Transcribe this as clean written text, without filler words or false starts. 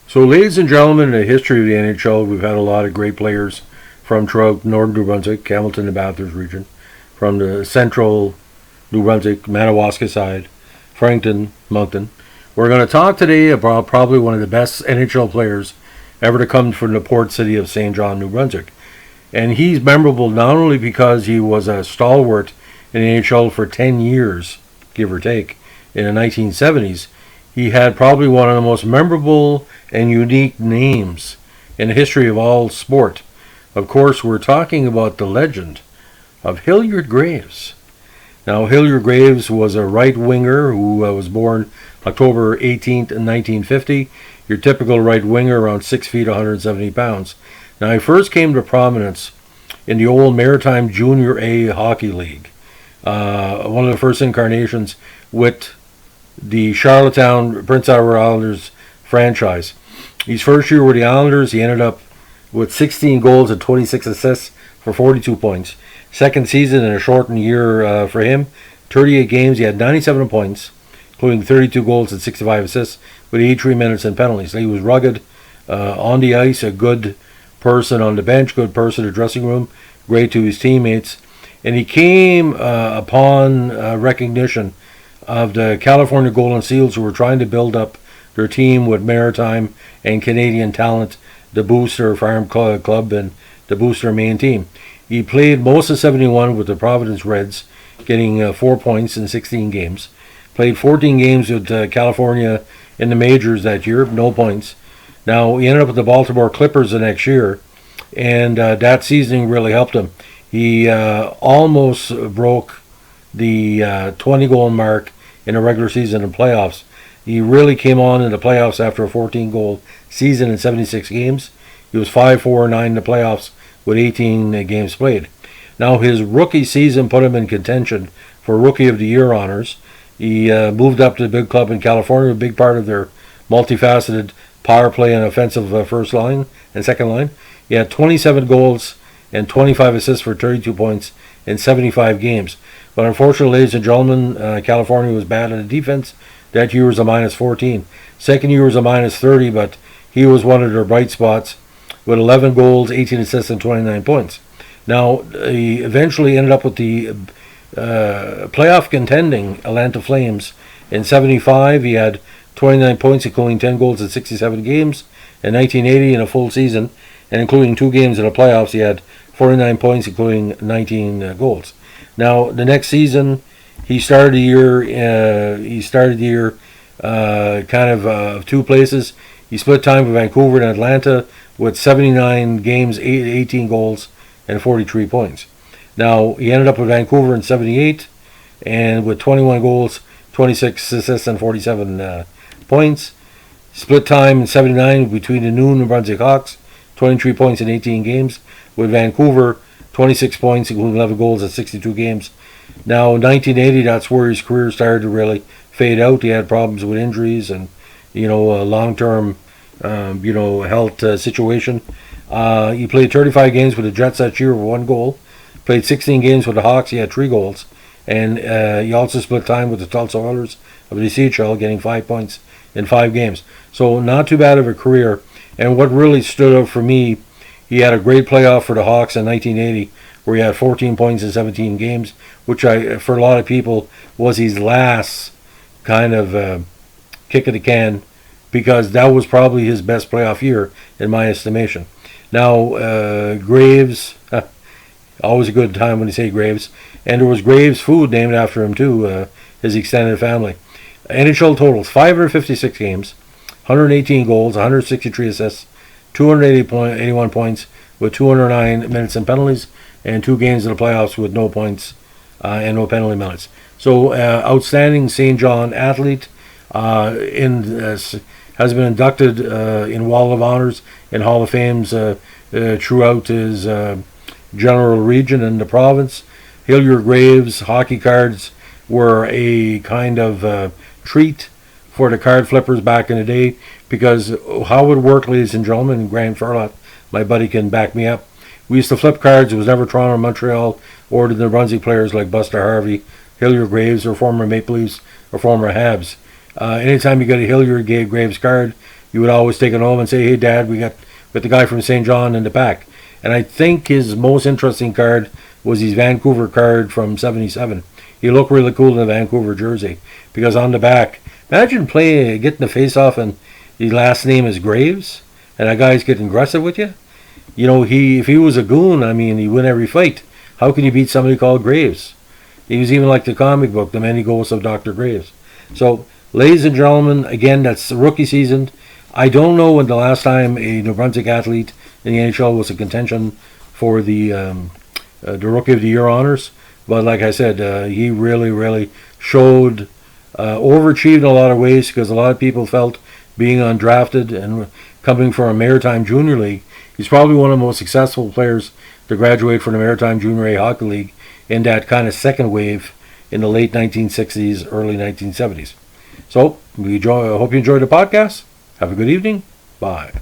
So, ladies and gentlemen, in the history of the NHL, we've had a lot of great players from throughout northern New Brunswick, Hamilton and Bathurst region, from the central New Brunswick, Madawaska side, Frankton, Moncton. We're going to talk today about probably one of the best NHL players ever to come from the port city of St. John, New Brunswick. And he's memorable not only because he was a stalwart in the NHL for 10 years, give or take, in the 1970s. He had probably one of the most memorable and unique names in the history of all sport. Of course, we're talking about the legend of Hilliard Graves. Now, Hilliard Graves was a right winger who was born October 18th, 1950. Your typical right winger, around 6 feet, 170 pounds. Now, he first came to prominence in the old Maritime Junior A Hockey League. One of the first incarnations with the Charlottetown Prince Edward Islanders franchise. His first year with the Islanders, he ended up with 16 goals and 26 assists for 42 points. Second season in a shortened year for him, 38 games, he had 97 points, including 32 goals and 65 assists with 83 minutes and penalties. He was rugged on the ice, a good person on the bench, good person in the dressing room, great to his teammates. And he came upon recognition of the California Golden Seals, who were trying to build up their team with maritime and Canadian talent, the Booster Farm Club and the Booster main team. He played most of 71 with the Providence Reds, getting 4 points in 16 games. Played 14 games with California in the majors that year, no points. Now, he ended up with the Baltimore Clippers the next year, and that season really helped him. He almost broke the 20-goal mark in a regular season and playoffs. He really came on in the playoffs after a 14-goal season in 76 games. He was 5-4-9 in the playoffs with 18 games played. Now, his rookie season put him in contention for Rookie of the Year honors. He moved up to the big club in California, a big part of their multifaceted power play and offensive first line and second line. He had 27 goals and 25 assists for 32 points in 75 games. But unfortunately, ladies and gentlemen, California was bad in the defense. That year was a minus 14. Second year was a minus 30, but he was one of their bright spots with 11 goals, 18 assists, and 29 points. Now, he eventually ended up with the playoff contending Atlanta Flames. In 75, he had 29 points, including 10 goals in 67 games. In 1980, in a full season, and including 2 games in the playoffs, he had 49 points, including 19 goals. Now, the next season, he started the year kind of 2 places. He split time with Vancouver and Atlanta with 79 games, 18 goals, and 43 points. Now, he ended up with Vancouver in 78, and with 21 goals, 26 assists, and 47 points. Split time in 79 between the New Brunswick Hawks, 23 points in 18 games. With Vancouver, 26 points, including 11 goals in 62 games. Now, in 1980, that's where his career started to really fade out. He had problems with injuries and, a long-term, health situation. He played 35 games with the Jets that year with 1 goal. Played 16 games with the Hawks. He had 3 goals. And he also split time with the Tulsa Oilers of the CHL, getting 5 points in 5 games. So not too bad of a career. And what really stood out for me, he had a great playoff for the Hawks in 1980, where he had 14 points in 17 games, which for a lot of people was his last kind of kick of the can, because that was probably his best playoff year in my estimation. Now, Graves, always a good time when you say Graves, and there was Graves food named after him too, his extended family. NHL totals: 556 games, 118 goals, 163 assists, 281 points with 209 minutes and penalties, and 2 games in the playoffs with no points and no penalty minutes. So, outstanding St. John athlete, has been inducted in Wall of Honors and Hall of Fames throughout his general region and the province. Hilliard Graves hockey cards were a kind of treat for the card flippers back in the day, because how it worked, ladies and gentlemen, and Graham Farlott, my buddy, can back me up. We used to flip cards. It was never Toronto or Montreal or the New Brunswick players like Buster Harvey, Hilliard Graves, or former Maple Leafs or former Habs. Anytime you got a Hilliard Graves card, you would always take it home and say, "Hey, Dad, we got with the guy from St. John in the pack." And I think his most interesting card was his Vancouver card from '77. He looked really cool in the Vancouver jersey because on the back, imagine getting the face off and his last name is Graves, and that guy's getting aggressive with you. If he was a goon, I mean, he'd win every fight. How can you beat somebody called Graves? He was even like the comic book, The Many Ghosts of Dr. Graves. So, ladies and gentlemen, again, that's the rookie season. I don't know when the last time a New Brunswick athlete in the NHL was a contention for the Rookie of the Year honors. But like I said, he really, really showed overachieved in a lot of ways because a lot of people felt being undrafted and coming from a Maritime Junior League, he's probably one of the most successful players to graduate from the Maritime Junior A Hockey League in that kind of second wave in the late 1960s, early 1970s. So, I hope you enjoyed the podcast. Have a good evening. Bye.